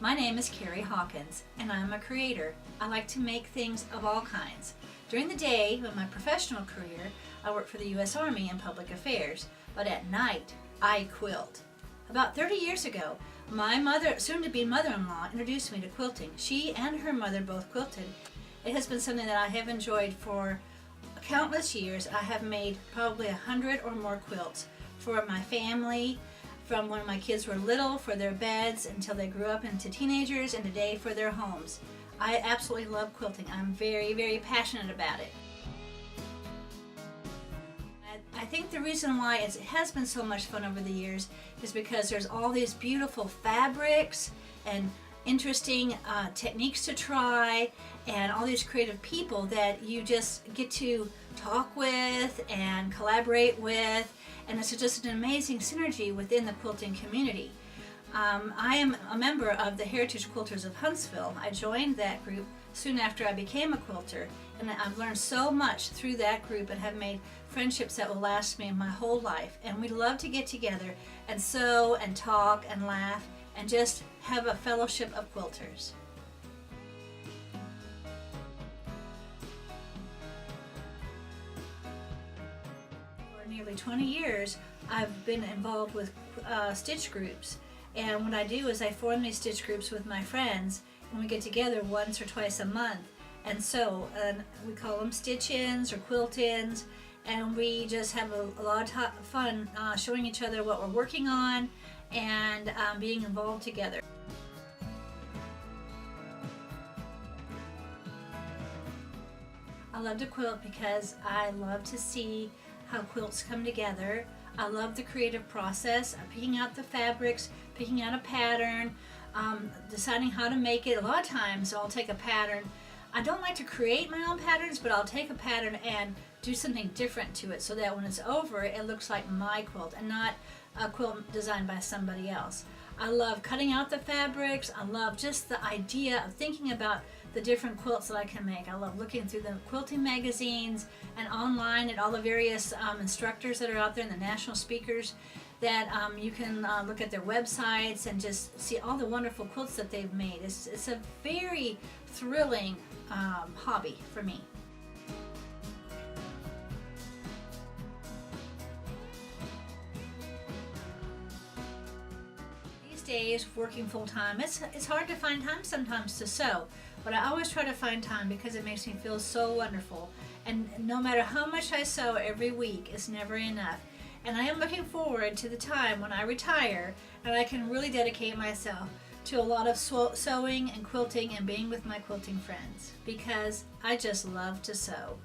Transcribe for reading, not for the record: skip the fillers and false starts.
My name is Carrie Hawkins, and I'm a creator. I like to make things of all kinds. During the day, in my professional career, I work for the U.S. Army in public affairs, but at night, I quilt. About 30 years ago, my mother, soon-to-be mother-in-law, introduced me to quilting. She and her mother both quilted. It has been something that I have enjoyed for countless years. I have made probably 100 or more quilts for my family, from when my kids were little, for their beds, until they grew up into teenagers, and today for their homes. I absolutely love quilting. I'm very, very passionate about it. I think the reason why it has been so much fun over the years is because there's all these beautiful fabrics and interesting techniques to try, and all these creative people that you just get to talk with and collaborate with, and it's just an amazing synergy within the quilting community. I am a member of the Heritage Quilters of Huntsville. I joined that group soon after I became a quilter, and I've learned so much through that group and have made friendships that will last me my whole life. And we love to get together and sew and talk and laugh and just have a fellowship of quilters. For nearly 20 years, I've been involved with stitch groups. And what I do is I form these stitch groups with my friends, and we get together once or twice a month. And so we call them stitch-ins or quilt-ins, and we just have a lot of fun showing each other what we're working on and being involved together. I love to quilt because I love to see how quilts come together. I love the creative process of picking out the fabrics, picking out a pattern, deciding how to make it. A lot of times I'll take a pattern. I don't like to create my own patterns, but I'll take a pattern and do something different to it so that when it's over, it looks like my quilt and not a quilt designed by somebody else. I love cutting out the fabrics. I love just the idea of thinking about the different quilts that I can make. I love looking through the quilting magazines and online at all the various instructors that are out there and the national speakers that you can look at their websites and just see all the wonderful quilts that they've made. It's a very thrilling hobby for me. Days working full-time, it's hard to find time sometimes to sew, but I always try to find time because it makes me feel so wonderful, and no matter how much I sew every week, it's never enough. And I am looking forward to the time when I retire and I can really dedicate myself to a lot of sewing and quilting and being with my quilting friends, because I just love to sew.